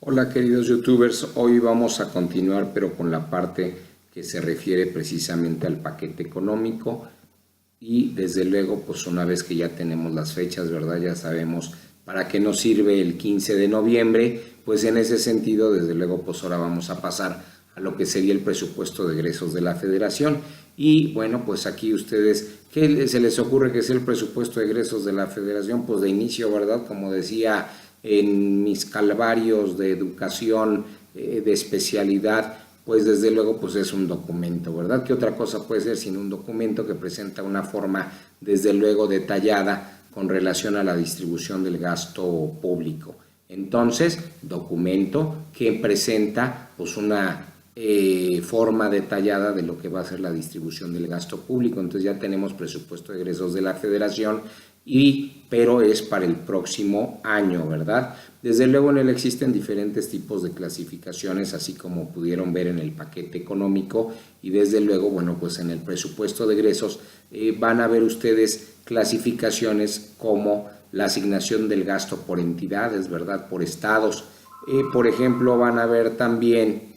Hola queridos youtubers, hoy vamos a continuar pero con la parte que se refiere precisamente al paquete económico y desde luego pues una vez que ya tenemos las fechas, ¿verdad? Ya sabemos para qué nos sirve el 15 de noviembre, pues en ese sentido desde luego pues ahora vamos a pasar a lo que sería el presupuesto de egresos de la Federación y bueno pues aquí ustedes, ¿qué se les ocurre que sea el presupuesto de egresos de la Federación? Pues de inicio, ¿verdad? Como decía en mis calvarios de educación de especialidad, pues desde luego pues es un documento, ¿verdad? ¿Qué otra cosa puede ser sino un documento que presenta una forma desde luego detallada con relación a la distribución del gasto público? Entonces, documento que presenta pues una forma detallada de lo que va a ser la distribución del gasto público. Entonces ya tenemos presupuesto de egresos de la Federación, pero es para el próximo año, ¿verdad? Desde luego en él existen diferentes tipos de clasificaciones, así como pudieron ver en el paquete económico, y desde luego, bueno, pues en el presupuesto de egresos van a ver ustedes clasificaciones como la asignación del gasto por entidades, ¿verdad? Por estados. Por ejemplo, van a ver también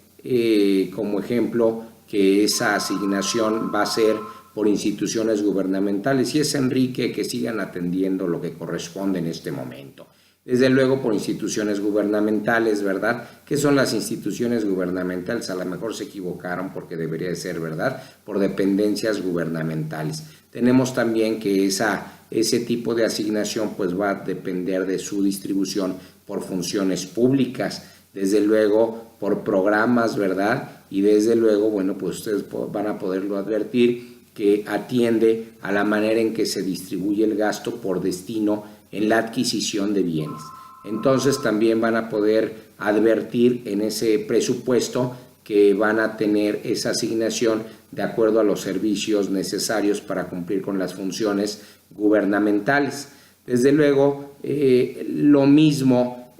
como ejemplo que esa asignación va a ser por instituciones gubernamentales y es Enrique que sigan atendiendo lo que corresponde en este momento. Desde luego por instituciones gubernamentales, ¿verdad? ¿Qué son las instituciones gubernamentales? A lo mejor se equivocaron porque debería de ser, ¿verdad? Por dependencias gubernamentales. Tenemos también que ese tipo de asignación pues va a depender de su distribución por funciones públicas, desde luego por programas, ¿verdad? Y desde luego, bueno, pues ustedes van a poderlo advertir que atiende a la manera en que se distribuye el gasto por destino en la adquisición de bienes. Entonces también van a poder advertir en ese presupuesto que van a tener esa asignación de acuerdo a los servicios necesarios para cumplir con las funciones gubernamentales. Desde luego, lo mismo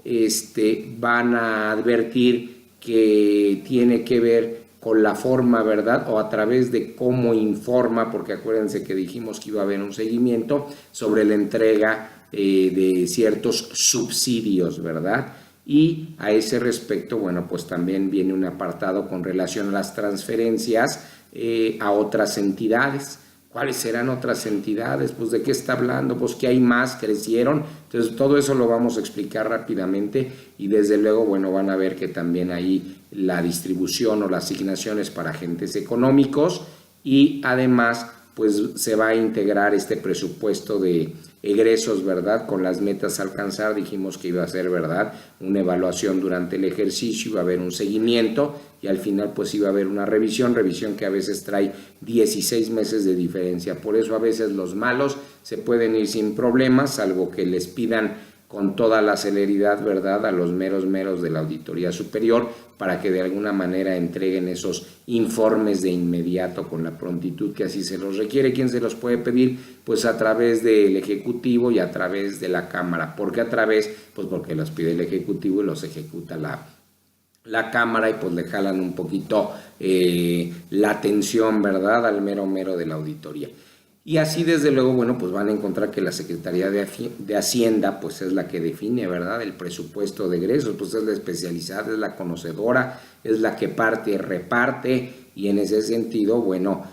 van a advertir que tiene que ver con la forma, ¿verdad? O a través de cómo informa, porque acuérdense que dijimos que iba a haber un seguimiento sobre la entrega de ciertos subsidios, ¿verdad? Y a ese respecto, bueno, pues también viene un apartado con relación a las transferencias a otras entidades. ¿Cuáles serán otras entidades? Pues ¿de qué está hablando? Pues que hay más, crecieron. Entonces todo eso lo vamos a explicar rápidamente y desde luego, bueno, van a ver que también ahí la distribución o las asignaciones para agentes económicos y además pues se va a integrar este presupuesto de egresos, ¿verdad? Con las metas a alcanzar, dijimos que iba a ser, ¿verdad? Una evaluación durante el ejercicio, iba a haber un seguimiento y al final pues iba a haber una revisión que a veces trae 16 meses de diferencia. Por eso a veces los malos se pueden ir sin problemas, salvo que les pidan con toda la celeridad, ¿verdad?, a los meros de la Auditoría Superior para que de alguna manera entreguen esos informes de inmediato con la prontitud que así se los requiere. ¿Quién se los puede pedir? Pues a través del Ejecutivo y a través de la Cámara. ¿Por qué a través? Pues porque los pide el Ejecutivo y los ejecuta la Cámara y pues le jalan un poquito la atención, ¿verdad?, al mero de la auditoría. Y así desde luego, bueno, pues van a encontrar que la Secretaría de Hacienda pues es la que define, ¿verdad?, el presupuesto de egresos, pues es la especializada, es la conocedora, es la que reparte y en ese sentido, bueno,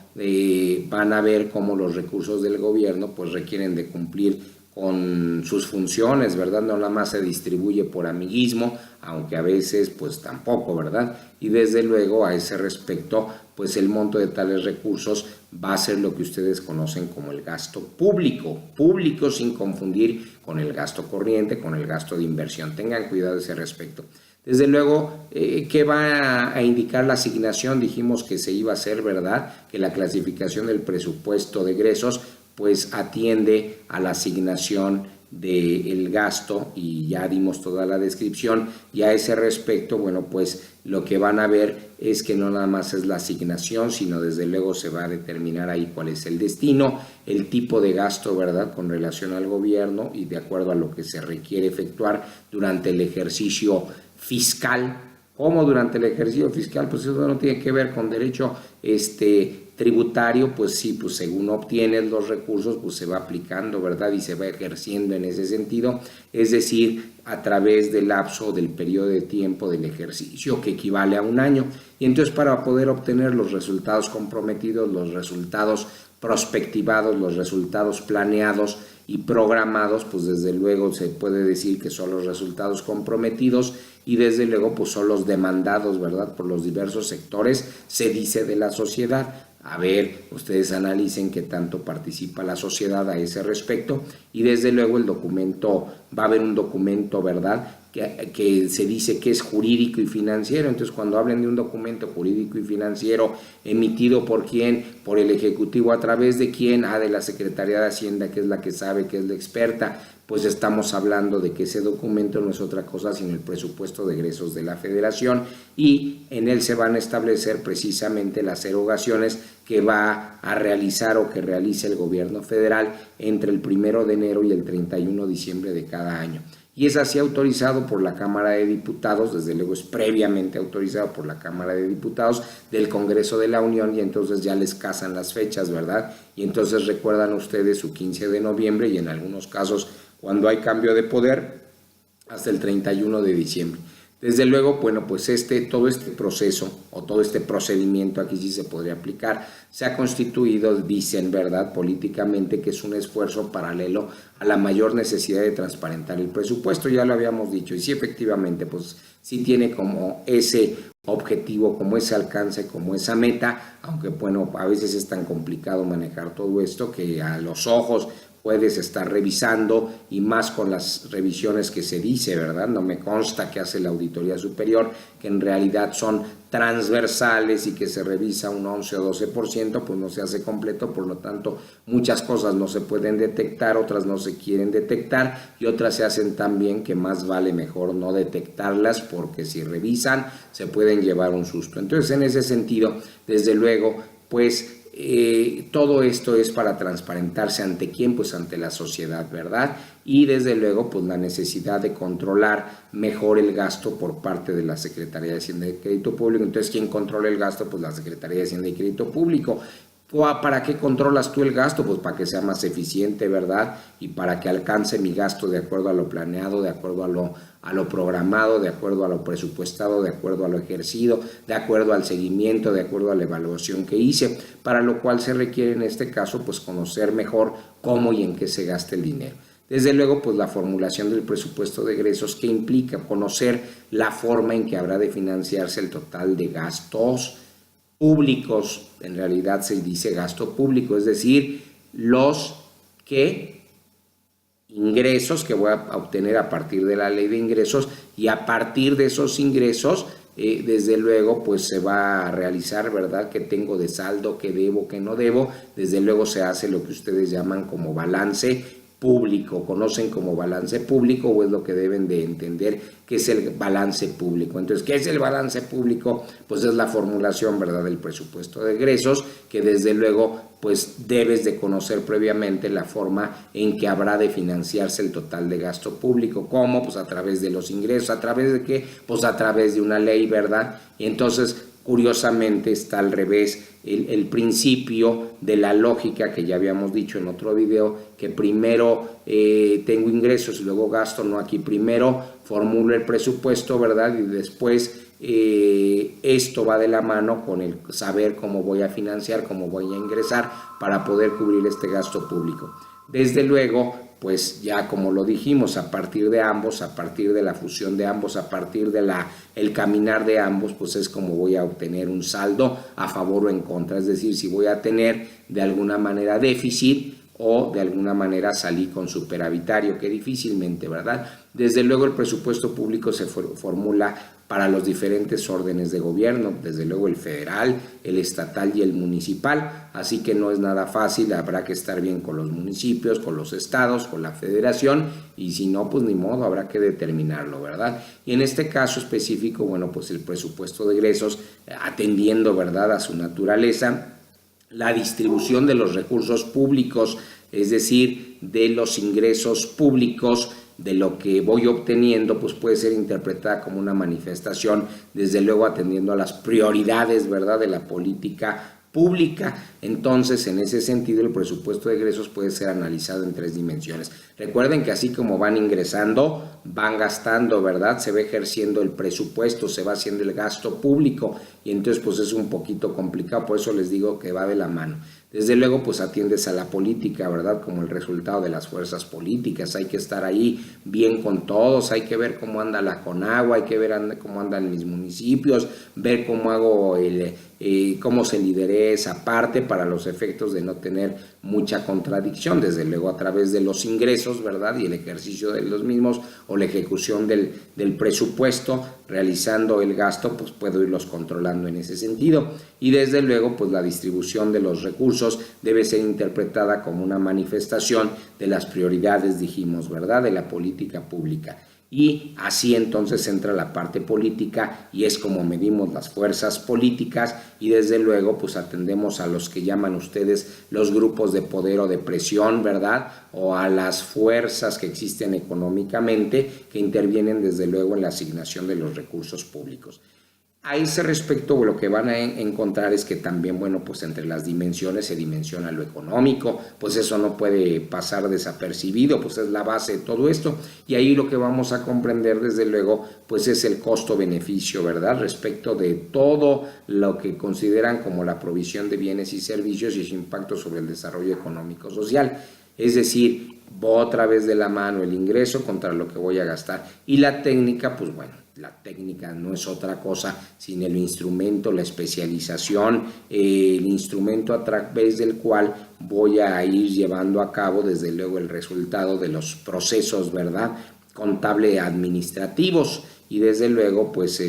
van a ver cómo los recursos del gobierno pues requieren de cumplir con sus funciones, ¿verdad? No nada más se distribuye por amiguismo, aunque a veces pues tampoco, ¿verdad? Y desde luego a ese respecto pues el monto de tales recursos va a ser lo que ustedes conocen como el gasto público sin confundir con el gasto corriente, con el gasto de inversión. Tengan cuidado a ese respecto. Desde luego, ¿qué va a indicar la asignación? Dijimos que se iba a hacer, ¿verdad?, que la clasificación del presupuesto de egresos pues atiende a la asignación del gasto y ya dimos toda la descripción y a ese respecto, bueno, pues lo que van a ver es que no nada más es la asignación, sino desde luego se va a determinar ahí cuál es el destino, el tipo de gasto, ¿verdad?, con relación al gobierno y de acuerdo a lo que se requiere efectuar durante el ejercicio fiscal. ¿Cómo durante el ejercicio fiscal? Pues eso no tiene que ver con derecho tributario, pues sí, pues según obtienes los recursos, pues se va aplicando, ¿verdad? Y se va ejerciendo en ese sentido, es decir, a través del lapso del periodo de tiempo del ejercicio, que equivale a un año. Y entonces, para poder obtener los resultados comprometidos, los resultados prospectivados, los resultados planeados y programados, pues desde luego se puede decir que son los resultados comprometidos y desde luego pues son los demandados, ¿verdad?, por los diversos sectores, se dice, de la sociedad. A ver, ustedes analicen qué tanto participa la sociedad a ese respecto, y desde luego el documento, va a haber un documento, ¿verdad?, que se dice que es jurídico y financiero. Entonces, cuando hablen de un documento jurídico y financiero emitido por quién, por el Ejecutivo, a través de quién, de la Secretaría de Hacienda, que es la que sabe, que es la experta, pues estamos hablando de que ese documento no es otra cosa sino el presupuesto de egresos de la Federación, y en él se van a establecer precisamente las erogaciones que va a realizar o que realice el gobierno federal entre el 1 de enero y el 31 de diciembre de cada año. Y es así autorizado por la Cámara de Diputados, desde luego es previamente autorizado por la Cámara de Diputados del Congreso de la Unión, y entonces ya les casan las fechas, ¿verdad? Y entonces recuerdan ustedes su 15 de noviembre y en algunos casos, cuando hay cambio de poder, hasta el 31 de diciembre. Desde luego, bueno, pues todo este proceso o todo este procedimiento, aquí sí se podría aplicar, se ha constituido, dicen, ¿verdad?, políticamente, que es un esfuerzo paralelo a la mayor necesidad de transparentar el presupuesto. Ya lo habíamos dicho, y sí, efectivamente, pues sí tiene como ese objetivo, como ese alcance, como esa meta, aunque bueno, a veces es tan complicado manejar todo esto que a los ojos puedes estar revisando, y más con las revisiones que se dice, ¿verdad? No me consta que hace la Auditoría Superior, que en realidad son transversales y que se revisa un 11 o 12%, pues no se hace completo, por lo tanto muchas cosas no se pueden detectar, otras no se quieren detectar y otras se hacen tan bien que más vale mejor no detectarlas, porque si revisan se pueden llevar un susto. Entonces, en ese sentido, desde luego, pues todo esto es para transparentarse ante quién, pues ante la sociedad, ¿verdad? Y desde luego, pues la necesidad de controlar mejor el gasto por parte de la Secretaría de Hacienda y Crédito Público. Entonces, ¿quién controla el gasto? Pues la Secretaría de Hacienda y Crédito Público. ¿Para qué controlas tú el gasto? Pues para que sea más eficiente, ¿verdad? Y para que alcance mi gasto de acuerdo a lo planeado, de acuerdo a lo programado, de acuerdo a lo presupuestado, de acuerdo a lo ejercido, de acuerdo al seguimiento, de acuerdo a la evaluación que hice, para lo cual se requiere en este caso pues conocer mejor cómo y en qué se gasta el dinero. Desde luego, pues la formulación del presupuesto de egresos, que implica conocer la forma en que habrá de financiarse el total de gastos públicos. En realidad se dice gasto público, es decir, los ingresos que voy a obtener a partir de la ley de ingresos, y a partir de esos ingresos, desde luego, pues se va a realizar, ¿verdad?, qué tengo de saldo, qué debo, qué no debo. Desde luego se hace lo que ustedes llaman como balance público, conocen como balance público, o es lo que deben de entender que es el balance público. Entonces, ¿qué es el balance público? Pues es la formulación, ¿verdad?, del presupuesto de egresos, que desde luego pues debes de conocer previamente la forma en que habrá de financiarse el total de gasto público. ¿Cómo? Pues a través de los ingresos. ¿A través de qué? Pues a través de una ley, ¿verdad? Y entonces, curiosamente, está al revés el principio de la lógica que ya habíamos dicho en otro video, que primero tengo ingresos y luego gasto. No, aquí primero formulo el presupuesto, ¿verdad? Y después esto va de la mano con el saber cómo voy a financiar, cómo voy a ingresar para poder cubrir este gasto público. Desde luego, pues ya como lo dijimos, a partir de ambos, a partir de la fusión de ambos, a partir de el caminar de ambos, pues es como voy a obtener un saldo a favor o en contra. Es decir, si voy a tener de alguna manera déficit o de alguna manera salí con superavitario, que difícilmente, ¿verdad? Desde luego el presupuesto público se formula para los diferentes órdenes de gobierno, desde luego el federal, el estatal y el municipal, así que no es nada fácil, habrá que estar bien con los municipios, con los estados, con la federación, y si no, pues ni modo, habrá que determinarlo, ¿verdad? Y en este caso específico, bueno, pues el presupuesto de egresos, atendiendo, ¿verdad?, a su naturaleza, la distribución de los recursos públicos, es decir, de los ingresos públicos, de lo que voy obteniendo, pues puede ser interpretada como una manifestación, desde luego atendiendo a las prioridades, ¿verdad?, de la política pública. Entonces, en ese sentido, el presupuesto de egresos puede ser analizado en 3 dimensiones. Recuerden que así como van ingresando, van gastando, ¿verdad? Se va ejerciendo el presupuesto, se va haciendo el gasto público y entonces pues es un poquito complicado, por eso les digo que va de la mano. Desde luego, pues atiendes a la política, ¿verdad? Como el resultado de las fuerzas políticas. Hay que estar ahí bien con todos, hay que ver cómo anda la Conagua, hay que ver cómo andan mis municipios, ver cómo hago cómo se lidere esa parte para los efectos de no tener mucha contradicción. Desde luego, a través de los ingresos, ¿verdad? Y el ejercicio de los mismos o la ejecución del presupuesto, realizando el gasto, pues puedo irlos controlando en ese sentido. Y desde luego, pues la distribución de los recursos debe ser interpretada como una manifestación de las prioridades, dijimos, ¿verdad?, de la política pública. Y así entonces entra la parte política y es como medimos las fuerzas políticas y desde luego pues atendemos a los que llaman ustedes los grupos de poder o de presión, ¿verdad? O a las fuerzas que existen económicamente que intervienen desde luego en la asignación de los recursos públicos. A ese respecto, lo que van a encontrar es que también, bueno, pues entre las dimensiones se dimensiona lo económico, pues eso no puede pasar desapercibido, pues es la base de todo esto, y ahí lo que vamos a comprender, desde luego, pues es el costo-beneficio, ¿verdad?, respecto de todo lo que consideran como la provisión de bienes y servicios y su impacto sobre el desarrollo económico-social. Es decir, otra vez de la mano el ingreso contra lo que voy a gastar, y la técnica, pues bueno, la técnica no es otra cosa sino el instrumento, la especialización, el instrumento a través del cual voy a ir llevando a cabo desde luego el resultado de los procesos, ¿verdad?, contable administrativos y desde luego pues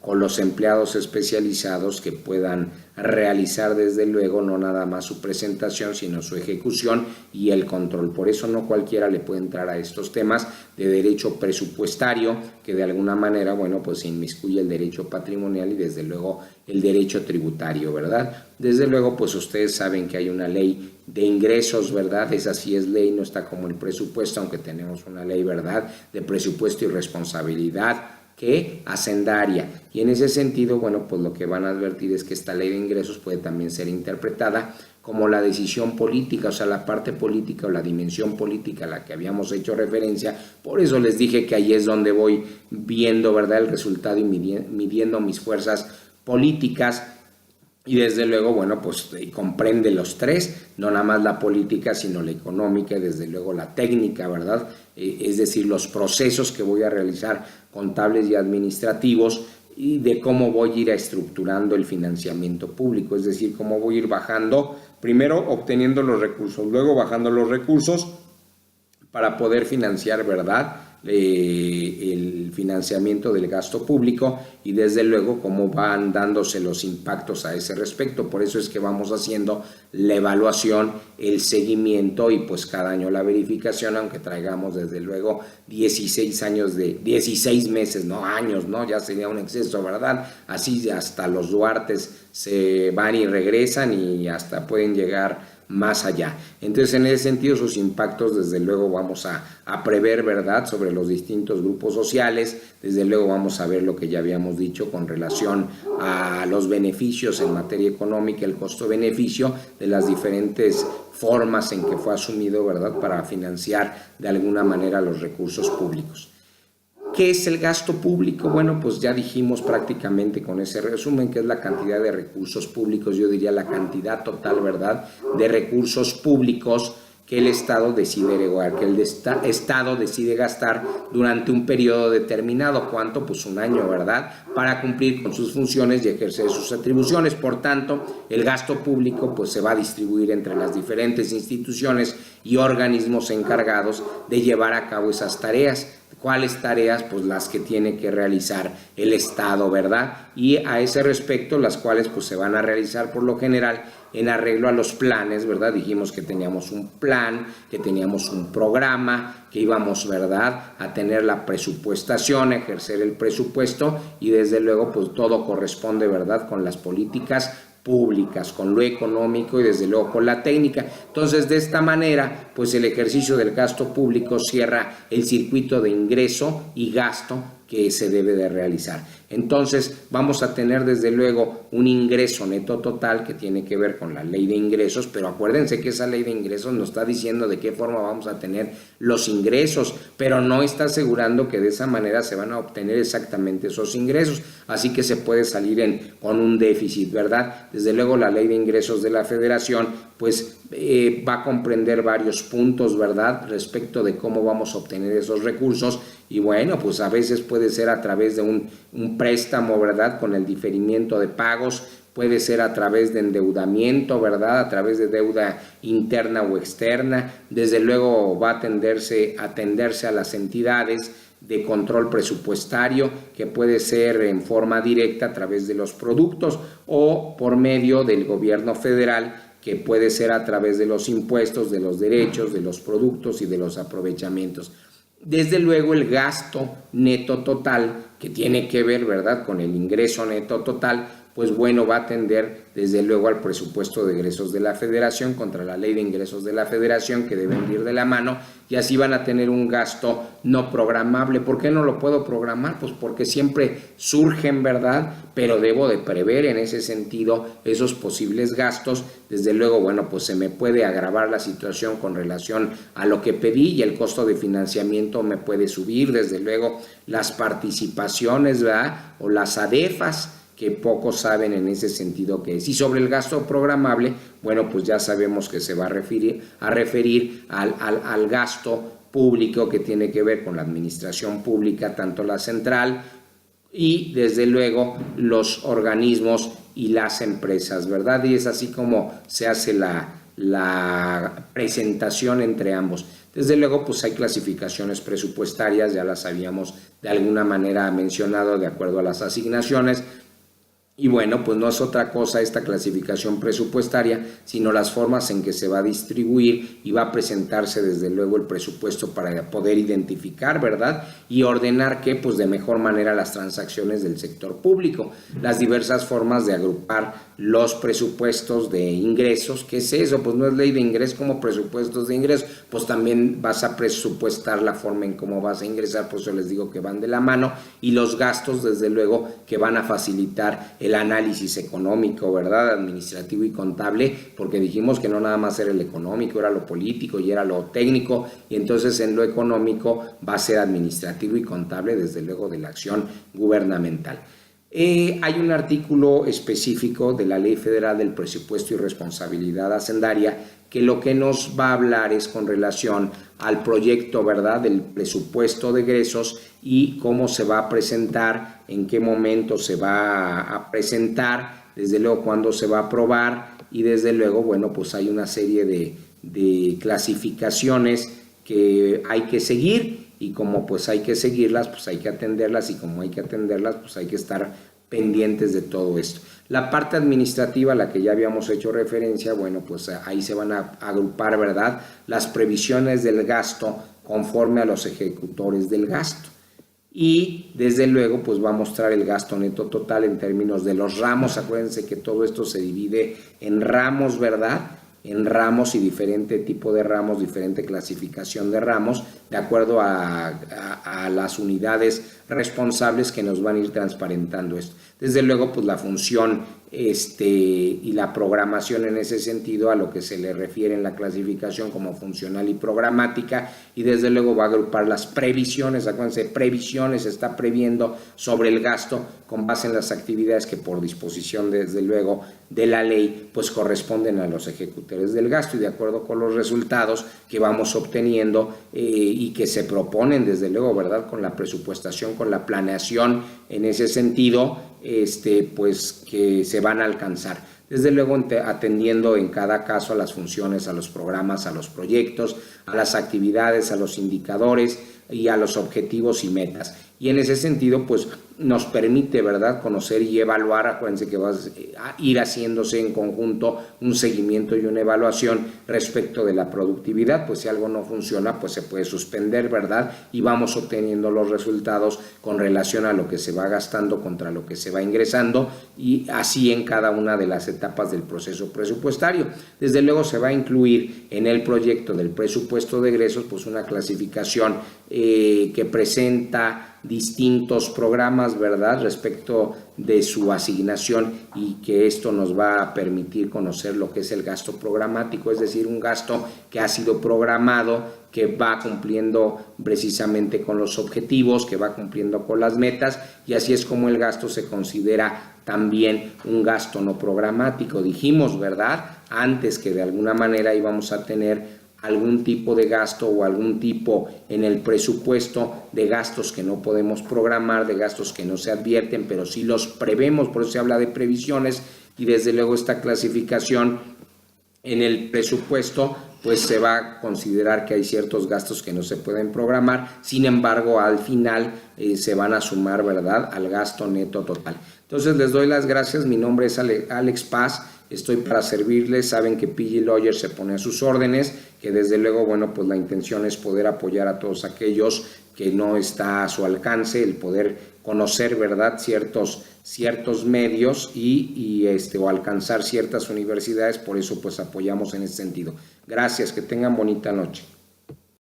con los empleados especializados que puedan realizar desde luego no nada más su presentación sino su ejecución y el control. Por eso no cualquiera le puede entrar a estos temas de derecho presupuestario que de alguna manera, bueno, pues se inmiscuye el derecho patrimonial y desde luego el derecho tributario, ¿verdad? Desde luego pues ustedes saben que hay una ley de ingresos, ¿verdad? Esa sí es ley, no está como el presupuesto, aunque tenemos una ley, ¿verdad?, de presupuesto y responsabilidad que hacendaria. Y en ese sentido, bueno, pues lo que van a advertir es que esta ley de ingresos puede también ser interpretada como la decisión política, o sea, la parte política o la dimensión política a la que habíamos hecho referencia. Por eso les dije que ahí es donde voy viendo, ¿verdad?, el resultado y midiendo mis fuerzas políticas. Y desde luego, bueno, pues comprende los tres, no nada más la política, sino la económica y desde luego la técnica, ¿verdad? Es decir, los procesos que voy a realizar contables y administrativos y de cómo voy a ir estructurando el financiamiento público, es decir, cómo voy a ir bajando, primero obteniendo los recursos, luego bajando los recursos para poder financiar, ¿verdad?, el financiamiento del gasto público y desde luego cómo van dándose los impactos a ese respecto. Por eso es que vamos haciendo la evaluación, el seguimiento y pues cada año la verificación, aunque traigamos desde luego 16 meses, no años, no, ya sería un exceso, ¿verdad? Así hasta los Duartes se van y regresan y hasta pueden llegar más allá. Entonces, en ese sentido, sus impactos, desde luego, vamos a prever, ¿verdad?, sobre los distintos grupos sociales. Desde luego, vamos a ver lo que ya habíamos dicho con relación a los beneficios en materia económica, el costo-beneficio de las diferentes formas en que fue asumido, ¿verdad?, para financiar de alguna manera los recursos públicos. ¿Qué es el gasto público? Bueno, pues ya dijimos prácticamente con ese resumen que es la cantidad de recursos públicos, yo diría la cantidad total, ¿verdad?, de recursos públicos que el Estado decide erogar, que el Estado decide gastar durante un periodo determinado. ¿Cuánto? Pues un año, ¿verdad?, para cumplir con sus funciones y ejercer sus atribuciones. Por tanto, el gasto público pues se va a distribuir entre las diferentes instituciones y organismos encargados de llevar a cabo esas tareas. ¿Cuáles tareas? Pues las que tiene que realizar el Estado, ¿verdad? Y a ese respecto, las cuales pues se van a realizar por lo general en arreglo a los planes, ¿verdad? Dijimos que teníamos un plan, que teníamos un programa, que íbamos, ¿verdad?, a tener la presupuestación, ejercer el presupuesto y desde luego pues todo corresponde, ¿verdad?, con las políticas públicas, con lo económico y desde luego con la técnica. Entonces, de esta manera, pues el ejercicio del gasto público cierra el circuito de ingreso y gasto que se debe de realizar. Entonces vamos a tener desde luego un ingreso neto total que tiene que ver con la ley de ingresos, pero acuérdense que esa ley de ingresos nos está diciendo de qué forma vamos a tener los ingresos, pero no está asegurando que de esa manera se van a obtener exactamente esos ingresos, así que se puede salir con un déficit, ¿verdad? Desde luego la ley de ingresos de la Federación pues va a comprender varios puntos, ¿verdad?, respecto de cómo vamos a obtener esos recursos. Y bueno, pues a veces puede ser a través de un préstamo, ¿verdad?, con el diferimiento de pagos, puede ser a través de endeudamiento, ¿verdad?, a través de deuda interna o externa. Desde luego va a atenderse a las entidades de control presupuestario, que puede ser en forma directa a través de los productos o por medio del gobierno federal, que puede ser a través de los impuestos, de los derechos, de los productos y de los aprovechamientos. Desde luego el gasto neto total, que tiene que ver, ¿verdad?, con el ingreso neto total, pues bueno, va a atender desde luego al presupuesto de egresos de la Federación contra la ley de ingresos de la Federación, que deben ir de la mano, y así van a tener un gasto no programable. ¿Por qué no lo puedo programar? Pues porque siempre surgen, ¿verdad?, pero debo de prever en ese sentido esos posibles gastos. Desde luego, bueno, pues se me puede agravar la situación con relación a lo que pedí y el costo de financiamiento me puede subir. Desde luego las participaciones, ¿verdad?, o las ADEFAS, que pocos saben en ese sentido qué es. Y sobre el gasto programable, bueno, pues ya sabemos que se va a referir al gasto público que tiene que ver con la administración pública, tanto la central y desde luego los organismos y las empresas, ¿verdad? Y es así como se hace la presentación entre ambos. Desde luego, pues hay clasificaciones presupuestarias, ya las habíamos de alguna manera mencionado de acuerdo a las asignaciones. Y bueno, pues no es otra cosa esta clasificación presupuestaria, sino las formas en que se va a distribuir y va a presentarse desde luego el presupuesto para poder identificar, ¿verdad?, y ordenar que pues de mejor manera las transacciones del sector público, las diversas formas de agrupar los presupuestos de ingresos. ¿Qué es eso? Pues no es ley de ingresos como presupuestos de ingresos, pues también vas a presupuestar la forma en cómo vas a ingresar, por eso les digo que van de la mano, y los gastos desde luego que van a facilitar el análisis económico, ¿verdad?, administrativo y contable, porque dijimos que no nada más era el económico, era lo político y era lo técnico, y entonces en lo económico va a ser administrativo y contable, desde luego de la acción gubernamental. Hay un artículo específico de la Ley Federal del Presupuesto y Responsabilidad Hacendaria que lo que nos va a hablar es con relación al proyecto, ¿verdad?, del presupuesto de egresos y cómo se va a presentar, en qué momento se va a presentar, desde luego cuándo se va a aprobar, y desde luego, bueno, pues hay una serie de clasificaciones que hay que seguir, y como pues hay que seguirlas, pues hay que atenderlas, y como hay que atenderlas, pues hay que estar pendientes de todo esto. La parte administrativa a la que ya habíamos hecho referencia, bueno, pues ahí se van a agrupar, ¿verdad?, las previsiones del gasto conforme a los ejecutores del gasto. Y desde luego pues va a mostrar el gasto neto total en términos de los ramos. Acuérdense que todo esto se divide en ramos, ¿verdad?, en ramos y diferente tipo de ramos, diferente clasificación de ramos, de acuerdo a las unidades responsables que nos van a ir transparentando esto. Desde luego, pues la función y la programación en ese sentido, a lo que se le refiere en la clasificación como funcional y programática, y desde luego va a agrupar las previsiones. Acuérdense, previsiones, está previendo sobre el gasto con base en las actividades que por disposición desde luego de la ley pues corresponden a los ejecutores del gasto, y de acuerdo con los resultados que vamos obteniendo y que se proponen desde luego, ¿verdad?, con la presupuestación, con la planeación en ese sentido, pues que se van a alcanzar. Desde luego atendiendo en cada caso a las funciones, a los programas, a los proyectos, a las actividades, a los indicadores y a los objetivos y metas. Y en ese sentido, pues nos permite, ¿verdad?, conocer y evaluar. Acuérdense que va a ir haciéndose en conjunto un seguimiento y una evaluación respecto de la productividad. Pues si algo no funciona, pues se puede suspender, ¿verdad? Y vamos obteniendo los resultados con relación a lo que se va gastando contra lo que se va ingresando, y así en cada una de las etapas del proceso presupuestario. Desde luego se va a incluir en el proyecto del presupuesto de egresos pues una clasificación que presenta distintos programas, ¿verdad?, respecto de su asignación, y que esto nos va a permitir conocer lo que es el gasto programático, es decir, un gasto que ha sido programado, que va cumpliendo precisamente con los objetivos, que va cumpliendo con las metas, y así es como el gasto se considera también un gasto no programático. Dijimos, ¿verdad?, antes que de alguna manera íbamos a tener algún tipo de gasto o algún tipo en el presupuesto de gastos que no podemos programar, de gastos que no se advierten, pero sí los prevemos. Por eso se habla de previsiones, y desde luego esta clasificación en el presupuesto pues se va a considerar que hay ciertos gastos que no se pueden programar, sin embargo al final se van a sumar, ¿verdad?, al gasto neto total. Entonces les doy las gracias. Mi nombre es Alex Paz, estoy para servirles. Saben que PG Lawyer se pone a sus órdenes, que desde luego, bueno, pues la intención es poder apoyar a todos aquellos que no está a su alcance, el poder conocer, ¿verdad?, ciertos medios o alcanzar ciertas universidades. Por eso pues apoyamos en ese sentido. Gracias, que tengan bonita noche.